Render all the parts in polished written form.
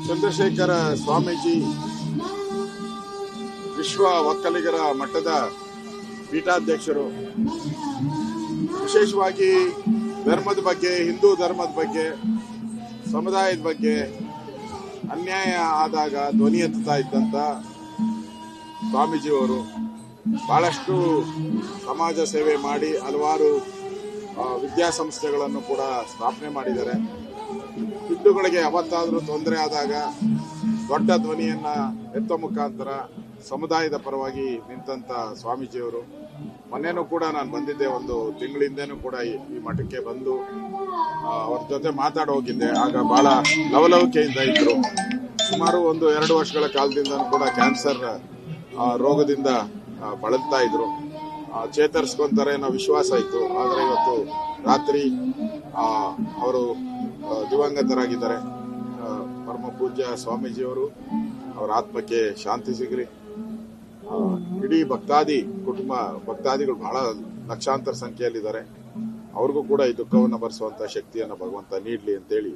ಚಂದ್ರಶೇಖರ ಸ್ವಾಮೀಜಿ ವಿಶ್ವ ಒಕ್ಕಲಿಗರ ಮಟ್ಟದ ಪೀಠಾಧ್ಯಕ್ಷರು. ವಿಶೇಷವಾಗಿ ಧರ್ಮದ ಬಗ್ಗೆ, ಹಿಂದೂ ಧರ್ಮದ ಬಗ್ಗೆ, ಸಮುದಾಯದ ಬಗ್ಗೆ ಅನ್ಯಾಯ ಆದಾಗ ಧ್ವನಿ ಎತ್ತುತ್ತಾ ಇದ್ದಂಥ ಸ್ವಾಮೀಜಿಯವರು ಬಹಳಷ್ಟು ಸಮಾಜ ಸೇವೆ ಮಾಡಿ ಹಲವಾರು ವಿದ್ಯಾಸಂಸ್ಥೆಗಳನ್ನು ಕೂಡ ಸ್ಥಾಪನೆ ಮಾಡಿದ್ದಾರೆ. ಹಿಂದೂಗಳಿಗೆ ಯಾವತ್ತಾದರೂ ತೊಂದರೆ ಆದಾಗ ದೊಡ್ಡ ಧ್ವನಿಯನ್ನ ಎತ್ತುವ ಮುಖಾಂತರ ಸಮುದಾಯದ ಪರವಾಗಿ ನಿಂತಂತ ಸ್ವಾಮೀಜಿಯವರು. ಮೊನ್ನೆನೂ ಕೂಡ ನಾನು ಬಂದಿದ್ದೆ, ಒಂದು ತಿಂಗಳಿಂದನೂ ಕೂಡ ಈ ಮಠಕ್ಕೆ ಬಂದು ಅವ್ರ ಜೊತೆ ಮಾತಾಡಿ ಹೋಗಿದ್ದೆ. ಆಗ ಬಹಳ ಲವಲವಿಕೆಯಿಂದ ಇದ್ರು. ಸುಮಾರು 1-2 ವರ್ಷಗಳ ಕಾಲದಿಂದ ಕೂಡ ಕ್ಯಾನ್ಸರ್ ರೋಗದಿಂದ ಬಳಲ್ತಾ ಇದ್ರು. ಚೇತರಿಸ್ಕೊಂತಾರೆ ಅನ್ನೋ ವಿಶ್ವಾಸ ಇತ್ತು. ಆದರೆ ಇವತ್ತು ರಾತ್ರಿ ಅವರು ದಿವಂಗತರಾಗಿದ್ದಾರೆ. ಪರಮ ಪೂಜ್ಯ ಸ್ವಾಮೀಜಿಯವರು, ಅವರ ಆತ್ಮಕ್ಕೆ ಶಾಂತಿ ಸಿಗಲಿ. ಇಡೀ ಭಕ್ತಾದಿಗಳು ಬಹಳ ಲಕ್ಷಾಂತರ ಸಂಖ್ಯೆಯಲ್ಲಿದ್ದಾರೆ. ಅವ್ರಿಗೂ ಕೂಡ ಈ ದುಃಖವನ್ನು ಭರಿಸುವಂತ ಶಕ್ತಿಯನ್ನು ಭಗವಂತ ನೀಡಲಿ ಅಂತೇಳಿ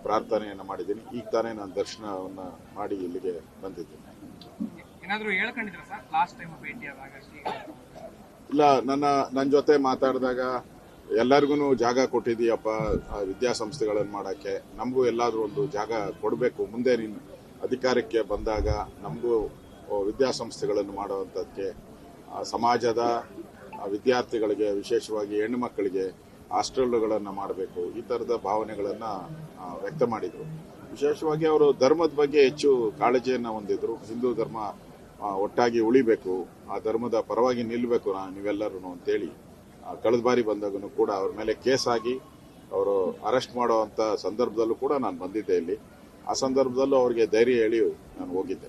ಪ್ರಾರ್ಥನೆಯನ್ನು ಮಾಡಿದ್ದೀನಿ. ಈಗ ತಾನೇ ನಾನು ದರ್ಶನವನ್ನ ಮಾಡಿ ಇಲ್ಲಿಗೆ ಬಂದಿದ್ದೀನಿ. ಇಲ್ಲ, ನನ್ನ ಜೊತೆ ಮಾತಾಡಿದಾಗ ಎಲ್ಲರಿಗೂ ಜಾಗ ಕೊಟ್ಟಿದೀಯಪ್ಪ ವಿದ್ಯಾಸಂಸ್ಥೆಗಳನ್ನು ಮಾಡಕ್ಕೆ, ನಮಗೂ ಎಲ್ಲಾದ್ರೂ ಒಂದು ಜಾಗ ಕೊಡಬೇಕು. ಮುಂದೆ ನೀನು ಅಧಿಕಾರಕ್ಕೆ ಬಂದಾಗ ನಮಗೂ ವಿದ್ಯಾಸಂಸ್ಥೆಗಳನ್ನು ಮಾಡುವಂಥದ್ದಕ್ಕೆ, ಸಮಾಜದ ವಿದ್ಯಾರ್ಥಿಗಳಿಗೆ, ವಿಶೇಷವಾಗಿ ಹೆಣ್ಣು ಮಕ್ಕಳಿಗೆ ಹಾಸ್ಟೆಲ್ಗಳನ್ನು ಮಾಡಬೇಕು, ಈ ಥರದ ಭಾವನೆಗಳನ್ನು ವ್ಯಕ್ತ ಮಾಡಿದರು. ವಿಶೇಷವಾಗಿ ಅವರು ಧರ್ಮದ ಬಗ್ಗೆ ಹೆಚ್ಚು ಕಾಳಜಿಯನ್ನು ಹೊಂದಿದ್ರು. ಹಿಂದೂ ಧರ್ಮ ಒಟ್ಟಾಗಿ ಉಳಿಬೇಕು, ಆ ಧರ್ಮದ ಪರವಾಗಿ ನಿಲ್ಲಬೇಕು ನೀವೆಲ್ಲರೂ ಅಂತೇಳಿ. ಕಳೆದ ಬಾರಿ ಬಂದಾಗೂ ಕೂಡ ಅವ್ರ ಮೇಲೆ ಕೇಸ್ ಆಗಿ ಅವರು ಅರೆಸ್ಟ್ ಮಾಡುವಂಥ ಸಂದರ್ಭದಲ್ಲೂ ಕೂಡ ನಾನು ಬಂದಿದ್ದೆ ಇಲ್ಲಿ. ಆ ಸಂದರ್ಭದಲ್ಲೂ ಅವರಿಗೆ ಧೈರ್ಯ ಹೇಳಿ ನಾನು ಹೋಗಿದ್ದೆ.